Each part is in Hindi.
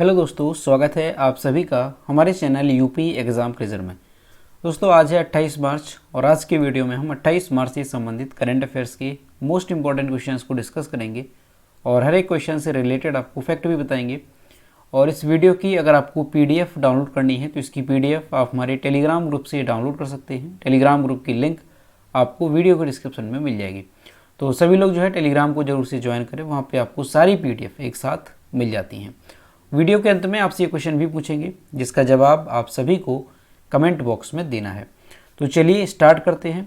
हेलो दोस्तों, स्वागत है आप सभी का हमारे चैनल यूपी एग्ज़ाम क्विज़र में। दोस्तों आज है 28 मार्च और आज की वीडियो में हम 28 मार्च से संबंधित करंट अफेयर्स के मोस्ट इंपॉर्टेंट क्वेश्चंस को डिस्कस करेंगे और हर एक क्वेश्चन से रिलेटेड आपको फैक्ट भी बताएंगे। और इस वीडियो की अगर आपको पीडीएफ डाउनलोड करनी है तो इसकी पीडीएफ आप हमारे टेलीग्राम ग्रुप से डाउनलोड कर सकते हैं। टेलीग्राम ग्रुप की लिंक आपको वीडियो के डिस्क्रिप्शन में मिल जाएगी। तो सभी लोग जो है टेलीग्राम को जरूर से ज्वाइन करें, वहाँ पर आपको सारी पीडीएफ एक साथ मिल जाती हैं। वीडियो के अंत में आपसे ये क्वेश्चन भी पूछेंगे जिसका जवाब आप सभी को कमेंट बॉक्स में देना है। तो चलिए स्टार्ट करते हैं।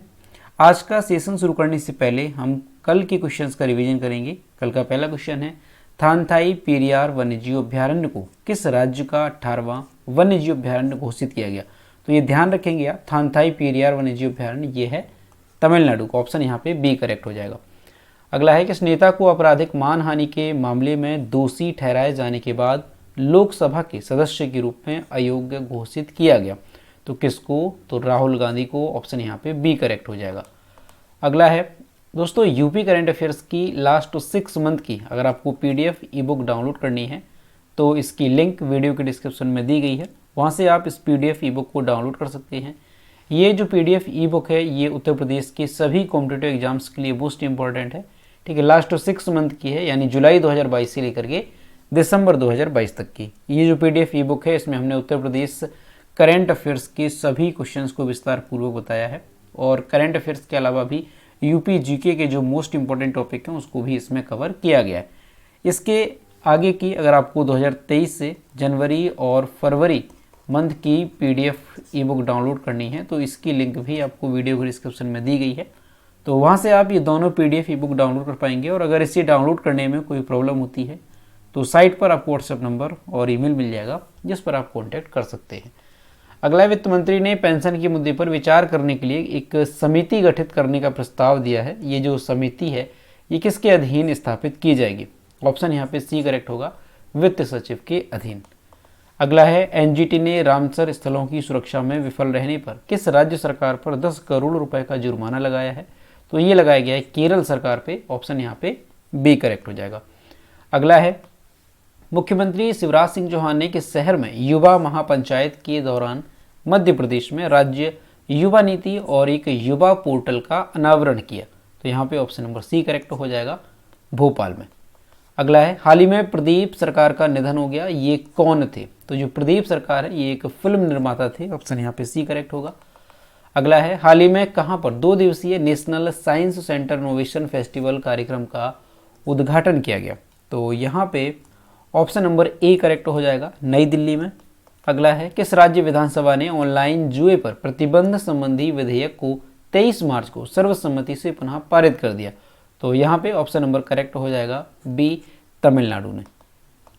आज का सेशन शुरू करने से पहले हम कल के क्वेश्चंस का रिवीजन करेंगे। कल का पहला क्वेश्चन है, थानथाई पेरियार वन्यजीव अभ्यारण्य को किस राज्य का 18वां वन्यजीव अभ्यारण्य घोषित किया गया? तो ये ध्यान रखेंगे आप, थानथाई पेरियार वन्यजीव अभ्यारण्य ये है तमिलनाडु का। ऑप्शन यहाँ पे बी करेक्ट हो जाएगा। अगला है, किस नेता को आपराधिक मानहानि के मामले में दोषी ठहराए जाने के बाद लोकसभा के सदस्य के रूप में अयोग्य घोषित किया गया? तो किसको? तो राहुल गांधी को। ऑप्शन यहाँ पे बी करेक्ट हो जाएगा। अगला है दोस्तों, यूपी करंट अफेयर्स की लास्ट 6 मंथ की अगर आपको पीडीएफ ई बुक डाउनलोड करनी है तो इसकी लिंक वीडियो के डिस्क्रिप्शन में दी गई है, वहाँ से आप इस पीडीएफ ई बुक को डाउनलोड कर सकते हैं। ये जो पीडीएफ ई बुक है ये उत्तर प्रदेश के सभी कॉम्पिटिटिव एग्जाम्स के लिए मोस्ट इंपॉर्टेंट है। ठीक है, लास्ट 6 मंथ की है, यानी जुलाई 2022 से लेकर के दिसंबर 2022 तक की ये जो पीडीएफ ई बुक है इसमें हमने उत्तर प्रदेश करंट अफेयर्स के सभी क्वेश्चंस को विस्तार पूर्वक बताया है और करंट अफेयर्स के अलावा भी यूपी जीके के जो मोस्ट इंपॉर्टेंट टॉपिक हैं उसको भी इसमें कवर किया गया है। इसके आगे की अगर आपको 2023 से जनवरी और फरवरी मंथ की पीडीएफ ई बुक डाउनलोड करनी है तो इसकी लिंक भी आपको वीडियो के डिस्क्रिप्शन में दी गई है, तो वहाँ से आप ये दोनों पीडीएफ ई बुक डाउनलोड कर पाएंगे। और अगर इसे डाउनलोड करने में कोई प्रॉब्लम होती है तो साइट पर आपको व्हाट्सएप नंबर और ईमेल मिल जाएगा जिस पर आप कांटेक्ट कर सकते हैं। अगला, वित्त मंत्री ने पेंशन के मुद्दे पर विचार करने के लिए एक समिति गठित करने का प्रस्ताव दिया है। ये जो समिति है ये किसके अधीन स्थापित की जाएगी? ऑप्शन यहाँ पे सी करेक्ट होगा, वित्त सचिव के अधीन। अगला है, एनजीटी ने रामसर स्थलों की सुरक्षा में विफल रहने पर किस राज्य सरकार पर 10 करोड़ रुपए का जुर्माना लगाया है? तो ये लगाया गया है केरल सरकार पे। ऑप्शन यहाँ पे बी करेक्ट हो जाएगा। अगला है, मुख्यमंत्री शिवराज सिंह चौहान ने किस शहर में युवा महापंचायत के दौरान मध्य प्रदेश में राज्य युवा नीति और एक युवा पोर्टल का अनावरण किया? तो यहाँ पे ऑप्शन नंबर सी करेक्ट हो जाएगा, भोपाल में। अगला है, हाल ही में प्रदीप सरकार का निधन हो गया, ये कौन थे? तो जो प्रदीप सरकार है ये एक फिल्म निर्माता थे। ऑप्शन यहाँ पे सी करेक्ट होगा। अगला है, हाल ही में कहाँ पर 2 दिवसीय national science centre innovation festival कार्यक्रम का उद्घाटन किया गया? तो यहाँ पे ऑप्शन नंबर ए करेक्ट हो जाएगा, नई दिल्ली में। अगला है, किस राज्य विधानसभा ने ऑनलाइन जुए पर प्रतिबंध संबंधी विधेयक को 23 मार्च को सर्वसम्मति से पुनः पारित कर दिया? तो यहाँ पे ऑप्शन नंबर करेक्ट हो जाएगा, बी तमिलनाडु ने।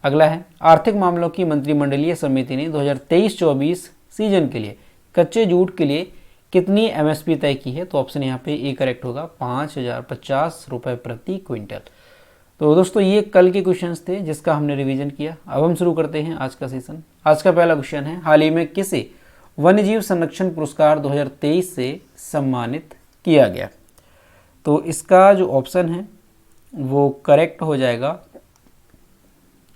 अगला है, आर्थिक मामलों की मंत्रिमंडलीय समिति ने 2023-24 सीजन के लिए कच्चे जूट के लिए कितनी एमएसपी तय की है? तो ऑप्शन यहाँ पे ए करेक्ट होगा, 5050 रुपये प्रति क्विंटल। तो दोस्तों ये कल के क्वेश्चंस थे जिसका हमने रिवीजन किया। अब हम शुरू करते हैं आज का सेशन। आज का पहला क्वेश्चन है, हाल ही में किसे वन्यजीव संरक्षण पुरस्कार 2023 से सम्मानित किया गया? तो इसका जो ऑप्शन है वो करेक्ट हो जाएगा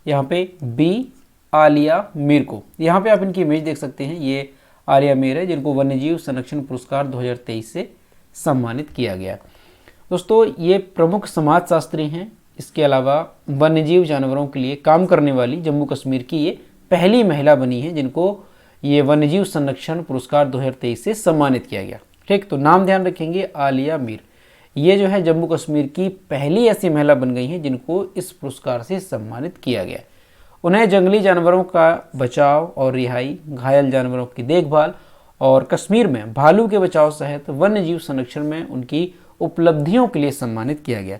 यहाँ पे बी, आलिया मीर को। यहाँ पे आप इनकी इमेज देख सकते हैं, ये आलिया मीर है जिनको वन्यजीव संरक्षण पुरस्कार 2023 से सम्मानित किया गया। दोस्तों ये प्रमुख समाजशास्त्री हैं, इसके अलावा वन्यजीव जानवरों के लिए काम करने वाली जम्मू कश्मीर की ये पहली महिला बनी है जिनको ये वन्यजीव संरक्षण पुरस्कार 2023 से सम्मानित किया गया। ठीक, तो नाम ध्यान रखेंगे, आलिया मीर। ये जो है जम्मू कश्मीर की पहली ऐसी महिला बन गई हैं जिनको इस पुरस्कार से सम्मानित किया गया। उन्हें जंगली जानवरों का बचाव और रिहाई, घायल जानवरों की देखभाल और कश्मीर में भालू के बचाव सहित वन्यजीव संरक्षण में उनकी उपलब्धियों के लिए सम्मानित किया गया।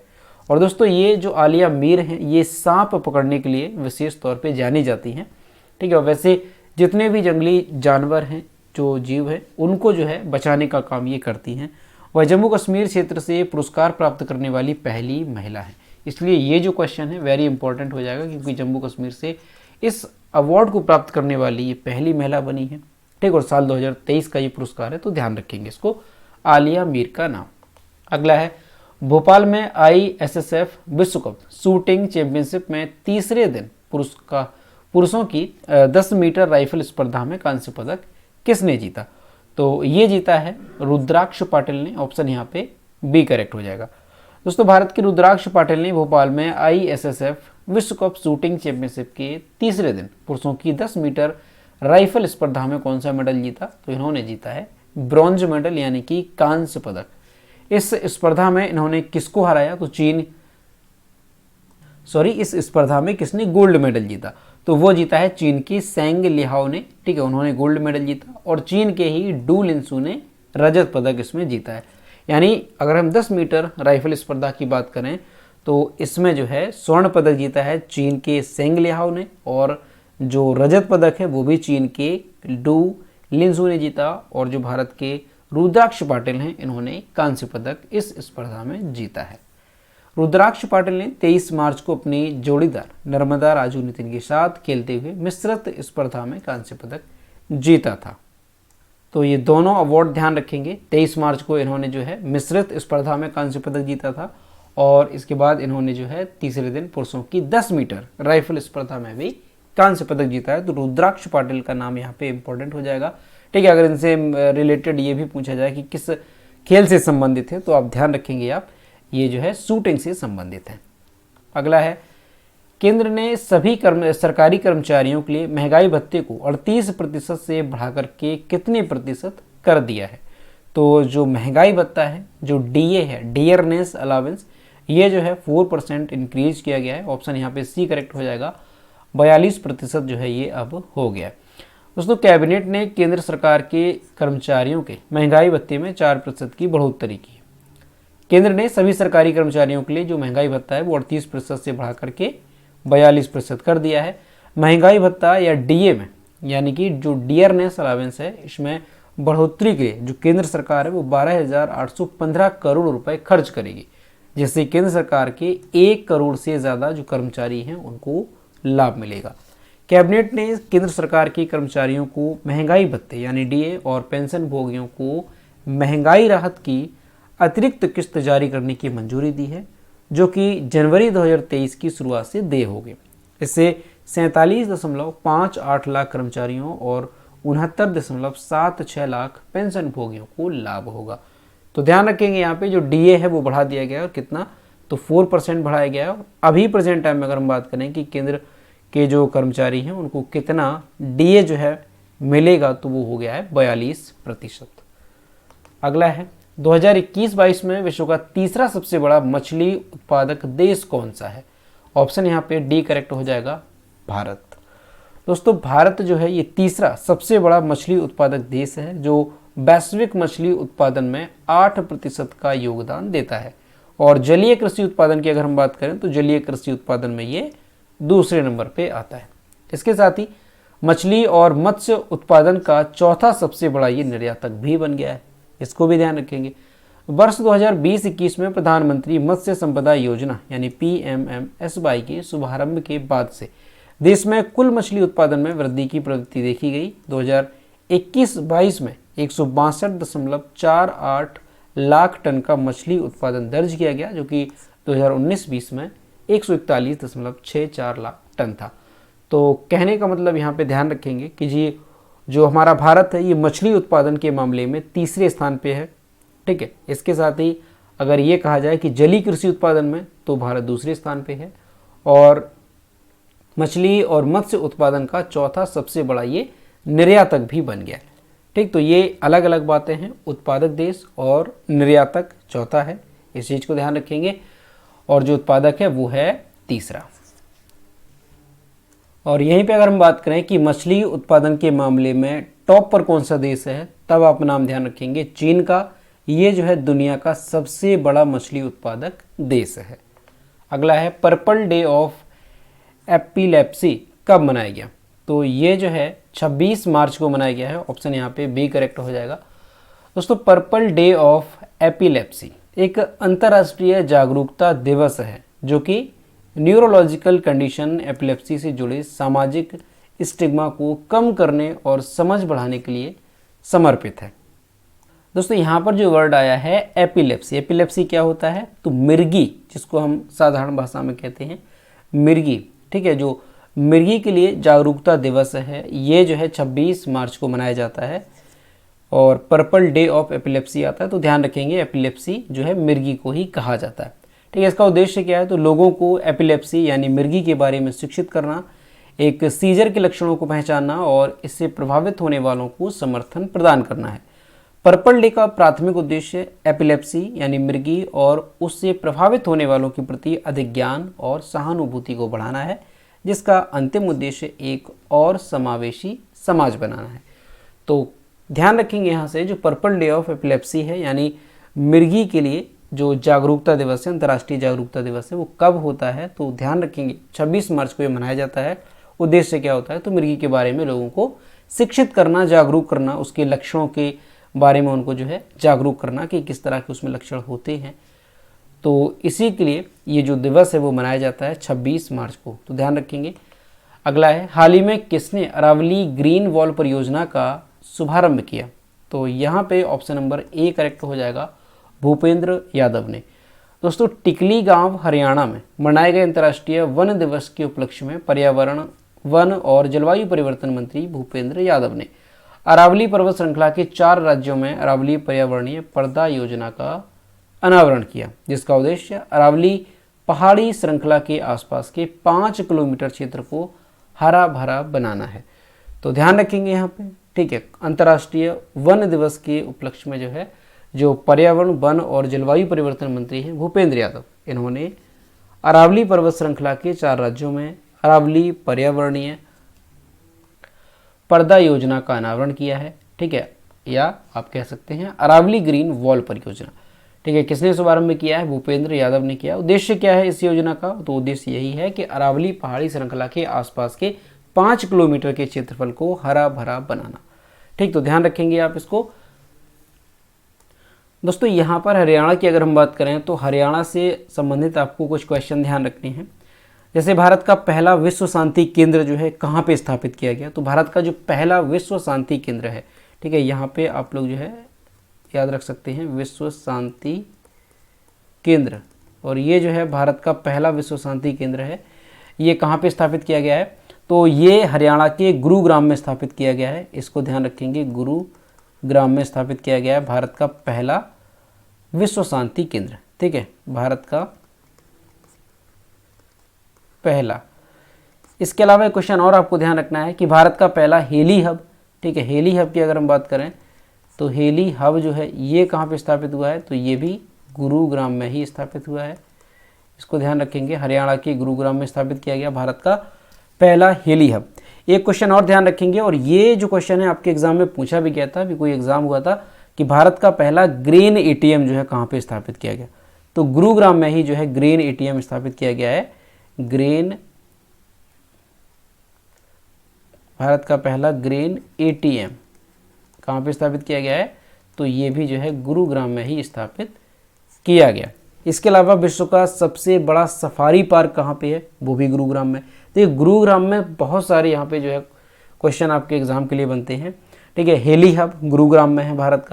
और दोस्तों ये जो आलिया मीर हैं ये सांप पकड़ने के लिए विशेष तौर पे जानी जाती हैं। ठीक है, वैसे जितने भी जंगली जानवर हैं, जो जीव हैं, उनको जो है बचाने का काम ये करती हैं। वह जम्मू कश्मीर क्षेत्र से पुरस्कार प्राप्त करने वाली पहली महिला है। इसलिए ये जो क्वेश्चन है वेरी इंपॉर्टेंट हो जाएगा क्योंकि जम्मू कश्मीर से इस अवार्ड को प्राप्त करने वाली ये पहली महिला बनी है। ठीक, और साल 2023 का ये पुरस्कार है, तो ध्यान रखेंगे इसको, आलिया मीर का नाम। अगला है, भोपाल में ISSF विश्व कप शूटिंग चैंपियनशिप में तीसरे दिन पुरुषों की 10 मीटर राइफल स्पर्धा में कांस्य पदक किसने जीता? तो ये जीता है रुद्राक्ष पाटिल ने। ऑप्शन यहाँ पे बी करेक्ट हो जाएगा। दोस्तों भारत के रुद्राक्ष पाटिल ने भोपाल में ISSF विश्व कप शूटिंग चैंपियनशिप के तीसरे दिन पुरुषों की 10 मीटर राइफल स्पर्धा में कौन सा मेडल जीता? तो इन्होंने जीता है ब्रॉन्ज मेडल यानी कि कांस्य पदक। इस स्पर्धा में इन्होंने किसको हराया? तो इस स्पर्धा में किसने गोल्ड मेडल जीता? तो वो जीता है चीन की सेंग लिहाओ ने। ठीक है, उन्होंने गोल्ड मेडल जीता और चीन के ही डू लिंसू ने रजत पदक इसमें जीता है। यानी अगर हम 10 मीटर राइफल स्पर्धा की बात करें तो इसमें जो है स्वर्ण पदक जीता है चीन के सेंग लिहाओ ने, और जो रजत पदक है वो भी चीन के डू लिंसू ने जीता, और जो भारत के रुद्राक्ष पाटिल हैं इन्होंने कांस्य पदक इस स्पर्धा में जीता है। रुद्राक्ष पाटिल ने 23 मार्च को अपनी जोड़ीदार नर्मदा राजू नितिन के साथ खेलते हुए मिश्रित स्पर्धा में कांस्य पदक जीता था। तो ये दोनों अवार्ड ध्यान रखेंगे। 23 मार्च को इन्होंने जो है मिश्रित स्पर्धा में कांस्य पदक जीता था, और इसके बाद इन्होंने जो है तीसरे दिन पुरुषों की 10 मीटर राइफल स्पर्धा में भी कांस्य पदक जीता है। तो रुद्राक्ष पाटिल का नाम यहाँ पे इंपॉर्टेंट हो जाएगा। ठीक है, अगर इनसे रिलेटेड ये भी पूछा जाए कि किस खेल से संबंधित है तो आप ध्यान रखेंगे आप ये जो है शूटिंग से संबंधित है। अगला है, केंद्र ने सभी सरकारी कर्मचारियों के लिए महंगाई भत्ते को 38% से बढ़ाकर के कितने प्रतिशत कर दिया है? तो जो महंगाई भत्ता है, जो DA है, डियरनेस अलावेंस, ये जो है 4% इंक्रीज किया गया है। ऑप्शन यहाँ पे सी करेक्ट हो जाएगा। 42% जो है ये अब हो गया। दोस्तों कैबिनेट ने केंद्र सरकार के कर्मचारियों के महंगाई भत्ते में 4% की बढ़ोतरी की। केंद्र ने सभी सरकारी कर्मचारियों के लिए जो महंगाई भत्ता है वो 38% से बढ़ा करके 42% कर दिया है। महंगाई भत्ता या DA में यानी कि जो डियरनेस अलावेंस है इसमें बढ़ोतरी के लिए जो केंद्र सरकार है वो 12,815 करोड़ रुपए खर्च करेगी, जिससे केंद्र सरकार के 1 करोड़ से ज़्यादा जो कर्मचारी हैं उनको लाभ मिलेगा। कैबिनेट ने केंद्र सरकार के कर्मचारियों को महंगाई भत्ते यानी DA और पेंशन भोगियों को महंगाई राहत की अतिरिक्त किस्त जारी करने की मंजूरी दी है, जो कि जनवरी 2023 की शुरुआत से देय होगी। इससे 47.58 लाख कर्मचारियों और 69.76 लाख पेंशन भोगियों को लाभ होगा। तो ध्यान रखेंगे यहाँ पे जो DA है वो बढ़ा दिया गया है, और कितना? तो 4% बढ़ाया गया है। अभी प्रेजेंट टाइम में अगर हम बात करें कि केंद्र के जो कर्मचारी हैं उनको कितना DA जो है मिलेगा तो वो हो गया है 42%। अगला है, 2021-22 में विश्व का तीसरा सबसे बड़ा मछली उत्पादक देश कौन सा है? ऑप्शन यहाँ पे डी करेक्ट हो जाएगा, भारत। दोस्तों भारत जो है ये तीसरा सबसे बड़ा मछली उत्पादक देश है, जो वैश्विक मछली उत्पादन में 8% का योगदान देता है। और जलीय कृषि उत्पादन की अगर हम बात करें तो जलीय कृषि उत्पादन में ये दूसरे नंबर पे आता है। इसके साथ ही मछली और मत्स्य उत्पादन का चौथा सबसे बड़ा ये निर्यातक भी बन गया है, इसको भी ध्यान रखेंगे। वर्ष 2020-21 में प्रधानमंत्री मत्स्य संपदा योजना यानी PMMSY के शुभारंभ के बाद से देश में कुल मछली उत्पादन में वृद्धि की प्रवृत्ति देखी गई। 2021-22 में 162.48 लाख टन का मछली उत्पादन दर्ज किया गया, जो कि 2019-20 में 141.64 लाख टन था। तो कहने का मतलब यहाँ पे ध्यान रखेंगे कि जी जो हमारा भारत है ये मछली उत्पादन के मामले में तीसरे स्थान पे है। ठीक है, इसके साथ ही अगर ये कहा जाए कि जलीय कृषि उत्पादन में तो भारत दूसरे स्थान पे है, और मछली और मत्स्य उत्पादन का चौथा सबसे बड़ा ये निर्यातक भी बन गया है। ठीक, तो ये अलग अलग बातें हैं, उत्पादक देश और निर्यातक चौथा है, इस चीज़ को ध्यान रखेंगे। और जो उत्पादक है वो है तीसरा। और यहीं पे अगर हम बात करें कि मछली उत्पादन के मामले में टॉप पर कौन सा देश है, तब आप नाम ध्यान रखेंगे चीन का। ये जो है दुनिया का सबसे बड़ा मछली उत्पादक देश है। अगला है, पर्पल डे ऑफ एपिलेप्सी कब मनाया गया? तो ये जो है 26 मार्च को मनाया गया है। ऑप्शन यहाँ पे बी करेक्ट हो जाएगा। दोस्तों पर्पल डे ऑफ एपिलेप्सी एक अंतर्राष्ट्रीय जागरूकता दिवस है, जो कि न्यूरोलॉजिकल कंडीशन एपिलेप्सी से जुड़े सामाजिक स्टिग्मा को कम करने और समझ बढ़ाने के लिए समर्पित है। दोस्तों यहाँ पर जो वर्ड आया है एपिलेप्सी, एपिलेप्सी क्या होता है? तो मिर्गी, जिसको हम साधारण भाषा में कहते हैं मिर्गी। ठीक है, जो मिर्गी के लिए जागरूकता दिवस है, ये जो है 26 मार्च को मनाया जाता है। और पर्पल डे ऑफ एपिलेप्सी आता है, तो ध्यान रखेंगे एपिलेप्सी जो है मिर्गी को ही कहा जाता है। ठीक है, इसका उद्देश्य क्या है, तो लोगों को एपिलेप्सी यानी मिर्गी के बारे में शिक्षित करना, एक सीजर के लक्षणों को पहचानना और इससे प्रभावित होने वालों को समर्थन प्रदान करना है। पर्पल डे का प्राथमिक उद्देश्य एपिलेप्सी यानी मिर्गी और उससे प्रभावित होने वालों के प्रति अधिक ज्ञान और सहानुभूति को बढ़ाना है, जिसका अंतिम उद्देश्य एक और समावेशी समाज बनाना है। तो ध्यान रखेंगे यहाँ से जो पर्पल डे ऑफ एपिलेप्सी है यानी मिर्गी के लिए जो जागरूकता दिवस है, अंतर्राष्ट्रीय जागरूकता दिवस है, वो कब होता है, तो ध्यान रखेंगे 26 मार्च को ये मनाया जाता है। उद्देश्य क्या होता है, तो मिर्गी के बारे में लोगों को शिक्षित करना, जागरूक करना, उसके लक्षणों के बारे में उनको जो है जागरूक करना कि किस तरह के उसमें लक्षण होते हैं। तो इसी के लिए ये जो दिवस है वो मनाया जाता है 26 मार्च को, तो ध्यान रखेंगे। अगला है, हाल ही में किसने अरावली ग्रीन वॉल परियोजना का शुभारंभ किया, तो यहाँ पे ऑप्शन नंबर ए करेक्ट हो जाएगा, भूपेंद्र यादव ने। दोस्तों, टिकली गांव हरियाणा में मनाए गए अंतर्राष्ट्रीय वन दिवस के उपलक्ष्य में पर्यावरण, वन और जलवायु परिवर्तन मंत्री भूपेंद्र यादव ने अरावली पर्वत श्रृंखला के 4 राज्यों में अरावली पर्यावरणीय पर्दा योजना का अनावरण किया, जिसका उद्देश्य अरावली पहाड़ी श्रृंखला के आसपास के 5 किलोमीटर क्षेत्र को हरा भरा बनाना है। तो ध्यान रखेंगे यहाँ पे, ठीक है, अंतर्राष्ट्रीय वन दिवस के उपलक्ष्य में जो है जो पर्यावरण, वन और जलवायु परिवर्तन मंत्री हैं भूपेंद्र यादव, इन्होंने अरावली पर्वत श्रृंखला के 4 राज्यों में अरावली पर्यावरणीय पर्दा योजना का अनावरण किया है। ठीक है, या आप कह सकते हैं अरावली ग्रीन वॉल परियोजना। ठीक है, किसने शुभारंभ किया है, भूपेंद्र यादव ने किया। उद्देश्य क्या है इस योजना का, तो उद्देश्य यही है कि अरावली पहाड़ी श्रृंखला के आसपास के 5 किलोमीटर के क्षेत्रफल को हरा भरा बनाना। ठीक, तो ध्यान रखेंगे आप इसको। दोस्तों, यहाँ पर हरियाणा की अगर हम बात करें तो हरियाणा से संबंधित आपको कुछ क्वेश्चन ध्यान रखने हैं। जैसे भारत का पहला विश्व शांति केंद्र जो है कहाँ पे स्थापित किया गया, तो भारत का जो पहला विश्व शांति केंद्र है, ठीक है, यहाँ पे आप लोग जो है याद रख सकते हैं विश्व शांति केंद्र, और ये जो है भारत का पहला विश्व शांति केंद्र है, ये कहाँ पे स्थापित किया गया है, तो ये हरियाणा के गुरुग्राम में स्थापित किया गया है। इसको ध्यान रखेंगे, गुरुग्राम में स्थापित किया गया है भारत का पहला विश्व शांति केंद्र। ठीक है, भारत का पहला। इसके अलावा एक क्वेश्चन और आपको ध्यान रखना है कि भारत का पहला हेली हब, ठीक है, हेली हब की अगर हम बात करें तो हेली हब जो है ये कहाँ पे स्थापित हुआ है, तो ये भी गुरुग्राम में ही स्थापित हुआ है। इसको ध्यान रखेंगे, हरियाणा के गुरुग्राम में स्थापित किया गया भारत का पहला हेली हब। एक क्वेश्चन और ध्यान रखेंगे, और ये जो क्वेश्चन है आपके एग्जाम में पूछा भी गया था, अभी कोई एग्जाम हुआ था कि भारत का पहला ग्रेन एटीएम जो है कहाँ पे स्थापित किया गया, तो गुरुग्राम में ही जो है ग्रेन एटीएम स्थापित किया गया है। ग्रेन, भारत का पहला ग्रेन एटीएम कहाँ पे स्थापित किया गया है, तो ये भी जो है गुरुग्राम में ही स्थापित किया गया। इसके अलावा विश्व का सबसे बड़ा सफारी पार्क कहाँ पे है, वो भी गुरुग्राम में। तो ये गुरुग्राम में बहुत सारे यहाँ पे जो है क्वेश्चन आपके एग्जाम के लिए बनते हैं। ठीक है, हेली हब गुरुग्राम में है भारत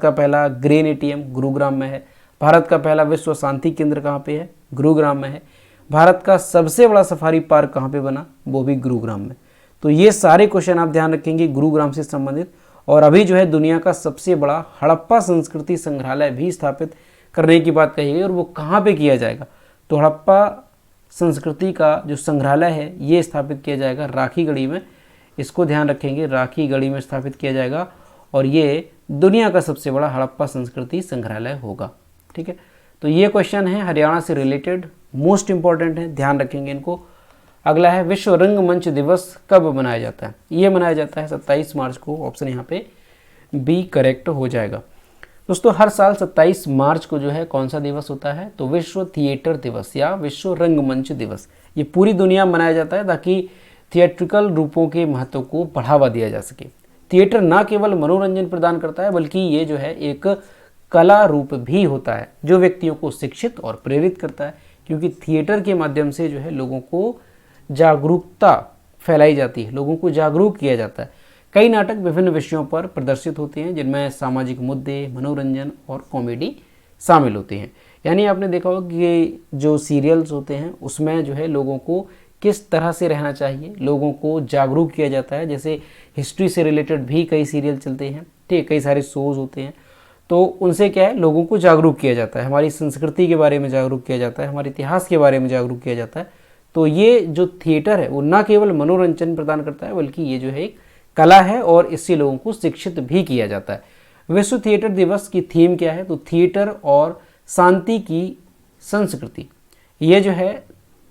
का पहला ग्रेन एटीएम गुरुग्राम में है, भारत का पहला विश्व शांति केंद्र कहाँ पे है, गुरुग्राम में है, भारत का सबसे बड़ा सफारी पार्क कहाँ पे बना, वो भी गुरुग्राम में। तो ये सारे क्वेश्चन आप ध्यान रखेंगे गुरुग्राम से संबंधित। और अभी जो है दुनिया का सबसे बड़ा हड़प्पा संस्कृति संग्रहालय भी स्थापित करने की बात कही गई, और वो कहाँ पे किया जाएगा, तो हड़प्पा संस्कृति का जो संग्रहालय है ये स्थापित किया जाएगा राखीगढ़ी में। इसको ध्यान रखेंगे, राखीगढ़ी में स्थापित किया जाएगा, और ये दुनिया का सबसे बड़ा हड़प्पा संस्कृति संग्रहालय होगा। ठीक है, तो ये क्वेश्चन है हरियाणा से रिलेटेड, मोस्ट इंपॉर्टेंट है, ध्यान रखेंगे इनको। अगला है विश्व रंगमंच दिवस कब मनाया जाता है, ये मनाया जाता है 27 मार्च को, ऑप्शन यहाँ पे बी करेक्ट हो जाएगा। दोस्तों, हर साल 27 मार्च को जो है कौन सा दिवस होता है, तो विश्व थिएटर दिवस या विश्व रंगमंच दिवस। ये पूरी दुनिया में मनाया जाता है ताकि थिएट्रिकल रूपों के महत्व को बढ़ावा दिया जा सके। थिएटर ना केवल मनोरंजन प्रदान करता है, बल्कि ये जो है एक कला रूप भी होता है जो व्यक्तियों को शिक्षित और प्रेरित करता है, क्योंकि थिएटर के माध्यम से जो है लोगों को जागरूकता फैलाई जाती है, लोगों को जागरूक किया जाता है। कई नाटक विभिन्न विषयों पर प्रदर्शित होते हैं, जिनमें सामाजिक मुद्दे, मनोरंजन और कॉमेडी शामिल होते हैं। यानी आपने देखा होगा कि जो सीरियल्स होते हैं उसमें जो है लोगों को किस तरह से रहना चाहिए, लोगों को जागरूक किया जाता है। जैसे हिस्ट्री से रिलेटेड भी कई सीरियल चलते हैं, ठीक है, कई सारे शोज होते हैं, तो उनसे क्या है, लोगों को जागरूक किया जाता है, हमारी संस्कृति के बारे में जागरूक किया जाता है, हमारे इतिहास के बारे में जागरूक किया जाता है। तो ये जो थिएटर है वो ना केवल मनोरंजन प्रदान करता है, बल्कि ये जो है एक कला है और इससे लोगों को शिक्षित भी किया जाता है। विश्व थिएटर दिवस की थीम क्या है, तो थिएटर और शांति की संस्कृति, ये जो है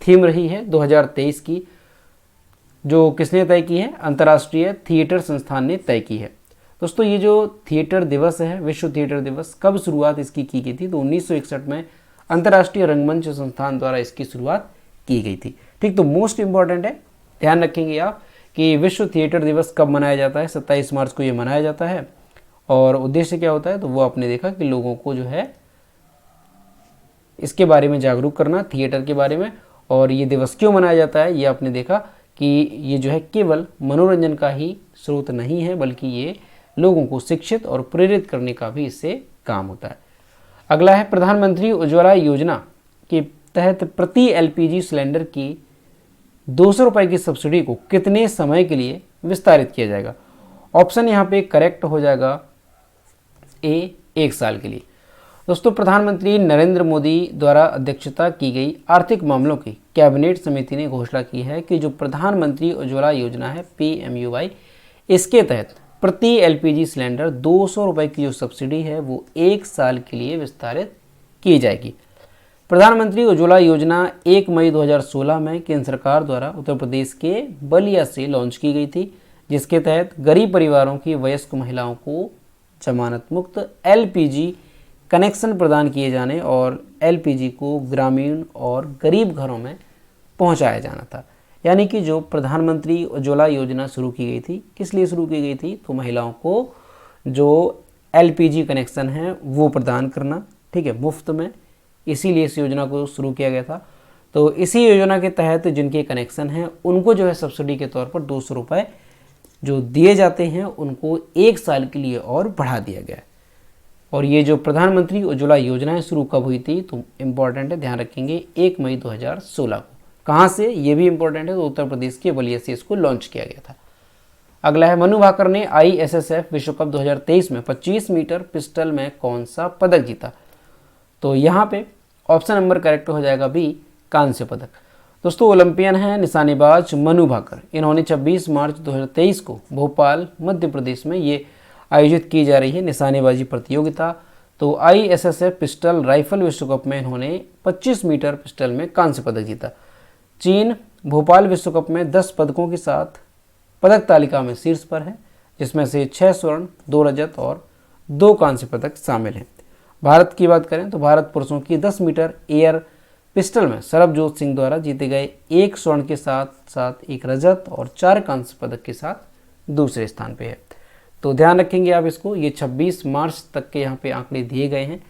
थीम रही है 2023 की, जो किसने तय की है, अंतर्राष्ट्रीय थिएटर संस्थान ने तय की है। दोस्तों ये जो थिएटर दिवस है, विश्व थिएटर दिवस, कब शुरुआत इसकी की गई थी, तो 1961 में अंतर्राष्ट्रीय रंगमंच संस्थान द्वारा इसकी शुरुआत की गई थी। ठीक, तो मोस्ट इंपॉर्टेंट है, ध्यान रखेंगे आप कि विश्व थिएटर दिवस कब मनाया जाता है, 27 मार्च को ये मनाया जाता है। और उद्देश्य क्या होता है, तो वो आपने देखा कि लोगों को जो है इसके बारे में जागरूक करना, थिएटर के बारे में। और ये दिवस क्यों मनाया जाता है, ये आपने देखा कि ये जो है केवल मनोरंजन का ही स्रोत नहीं है, बल्कि ये लोगों को शिक्षित और प्रेरित करने का भी इससे काम होता है। अगला है प्रधानमंत्री उज्ज्वला योजना के तहत प्रति एलपीजी सिलेंडर की 200 रुपये की सब्सिडी को कितने समय के लिए विस्तारित किया जाएगा। ऑप्शन यहाँ पे करेक्ट हो जाएगा ए, 1 साल के लिए। दोस्तों प्रधानमंत्री नरेंद्र मोदी द्वारा अध्यक्षता की गई आर्थिक मामलों की कैबिनेट समिति ने घोषणा की है कि जो प्रधानमंत्री उज्ज्वला योजना है PMUY, इसके तहत प्रति एलपीजी सिलेंडर 200 रुपये की जो सब्सिडी है वो 1 साल के लिए विस्तारित की जाएगी। प्रधानमंत्री उज्ज्वला योजना 1 मई 2016 में केंद्र सरकार द्वारा उत्तर प्रदेश के बलिया से लॉन्च की गई थी, जिसके तहत गरीब परिवारों की वयस्क महिलाओं को जमानत मुक्त एलपीजी कनेक्शन प्रदान किए जाने और एलपीजी को ग्रामीण और गरीब घरों में पहुंचाया जाना था। यानी कि जो प्रधानमंत्री उज्ज्वला योजना शुरू की गई थी, किस लिए शुरू की गई थी, तो महिलाओं को जो एलपीजी कनेक्शन है वो प्रदान करना, ठीक है, मुफ्त में, इसीलिए इस योजना को शुरू किया गया था। तो इसी योजना के तहत जिनके कनेक्शन हैं उनको जो है सब्सिडी के तौर पर 200 रुपये जो दिए जाते हैं उनको 1 साल के लिए और बढ़ा दिया गया है। और ये जो प्रधानमंत्री उज्ज्वला योजना शुरू कब हुई थी, तो इम्पॉर्टेंट है, ध्यान रखेंगे, 1 मई 2016 को। कहाँ से, ये भी इंपॉर्टेंट है, तो उत्तर प्रदेश के बलिया से इसको लॉन्च किया गया था। अगला है मनु भाकर ने ISSF विश्व कप 2023 में 25 मीटर पिस्टल में कौन सा पदक जीता। तो यहाँ पे ऑप्शन नंबर करेक्ट हो जाएगा बी, कांस्य पदक। दोस्तों ओलंपियन है निशानेबाज मनु भाकर, इन्होंने 26 मार्च 2023 को भोपाल मध्य प्रदेश में ये आयोजित की जा रही है निशानेबाजी प्रतियोगिता। तो ISSF पिस्टल राइफल विश्व कप में इन्होंने 25 मीटर पिस्टल में कांस्य पदक जीता। चीन भोपाल विश्व कप में 10 पदकों के साथ पदक तालिका में शीर्ष पर है, जिसमें से 6 स्वर्ण, 2 रजत और 2 कांस्य पदक शामिल हैं। भारत की बात करें तो भारत पुरुषों की 10 मीटर एयर पिस्टल में सरबजोत सिंह द्वारा जीते गए 1 स्वर्ण के साथ साथ 1 रजत और 4 कांस्य पदक के साथ दूसरे स्थान पे है। तो ध्यान रखेंगे आप इसको, ये 26 मार्च तक के यहाँ पे आंकड़े दिए गए हैं,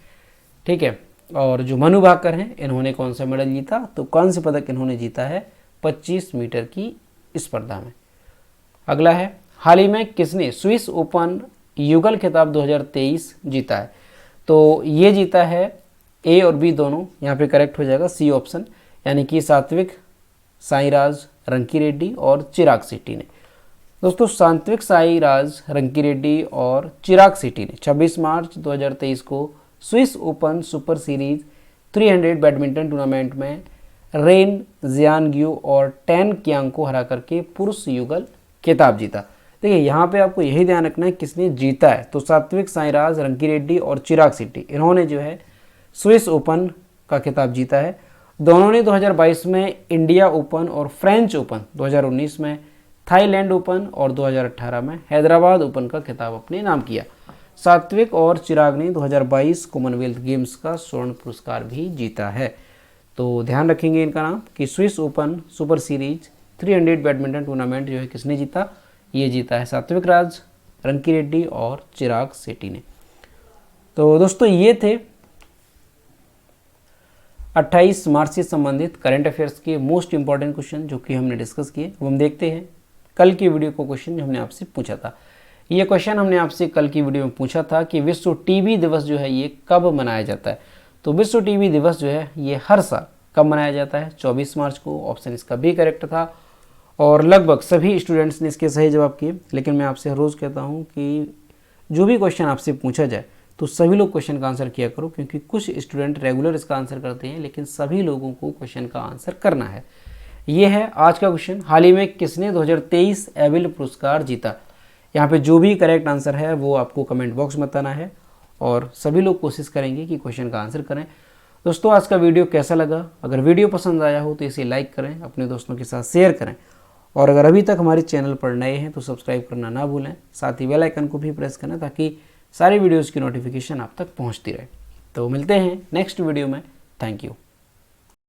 ठीक है। और जो मनु भाकर हैं इन्होंने कौन सा मेडल जीता, तो कांस्य पदक इन्होंने जीता है 25 मीटर की स्पर्धा में। अगला है हाल ही में किसने स्विस ओपन युगल खिताब 2023 जीता है। तो ये जीता है ए और बी दोनों, यहाँ पे करेक्ट हो जाएगा सी ऑप्शन, यानी कि सात्विक साईराज रंकीरेड्डी और चिराग शेट्टी ने। दोस्तों सात्विक साईराज रंकीरेड्डी और चिराग शेट्टी ने 26 मार्च 2023 को Swiss open super series 300 badminton tournament में रेन जियानग्यू और टेन कियांग को हरा करके पुरुष युगल खिताब जीता। देखिए यहाँ पे आपको यही ध्यान रखना है किसने जीता है, तो सात्विक साईराज रंकीरेड्डी और चिराग शेट्टी, इन्होंने जो है स्विस ओपन का खिताब जीता है। दोनों ने 2022 में इंडिया ओपन और फ्रेंच ओपन, 2019 में थाईलैंड ओपन और 2018 में हैदराबाद ओपन का खिताब अपने नाम किया। सात्विक और चिराग ने 2022 कॉमनवेल्थ गेम्स का स्वर्ण पुरस्कार भी जीता है। तो ध्यान रखेंगे इनका नाम कि Swiss open super series 300 badminton tournament जो है किसने जीता, ये जीता है सात्विक राज रंकीरेड्डी और चिराग शेट्टी ने। तो दोस्तों ये थे 28 मार्च से संबंधित करंट अफेयर्स के मोस्ट इंपॉर्टेंट क्वेश्चन जो कि हमने डिस्कस किए। अब हम देखते हैं कल की वीडियो को क्वेश्चन जो हमने आपसे पूछा था। ये क्वेश्चन हमने आपसे कल की वीडियो में पूछा था कि विश्व टीबी दिवस जो है ये कब मनाया जाता है। तो विश्व टीबी दिवस जो है ये हर साल कब मनाया जाता है? 24 मार्च को। ऑप्शन इसका बी करेक्ट था। और लगभग सभी स्टूडेंट्स ने इसके सही जवाब किए। लेकिन मैं आपसे रोज़ कहता हूँ कि जो भी क्वेश्चन आपसे पूछा जाए तो सभी लोग क्वेश्चन का आंसर किया करो, क्योंकि कुछ स्टूडेंट रेगुलर इसका आंसर करते हैं, लेकिन सभी लोगों को क्वेश्चन का आंसर करना है। ये है आज का क्वेश्चन। हाल ही में किसने 2023 एविल पुरस्कार जीता? यहाँ पे जो भी करेक्ट आंसर है वो आपको कमेंट बॉक्स में बताना है और सभी लोग कोशिश करेंगे कि क्वेश्चन का आंसर करें। दोस्तों, आज का वीडियो कैसा लगा? अगर वीडियो पसंद आया हो तो इसे लाइक करें, अपने दोस्तों के साथ शेयर करें, और अगर अभी तक हमारे चैनल पर नए हैं तो सब्सक्राइब करना ना भूलें। साथ ही बेल आइकन को भी प्रेस करें ताकि सारी वीडियोज़ की नोटिफिकेशन आप तक पहुँचती रहे। तो मिलते हैं नेक्स्ट वीडियो में। Thank you.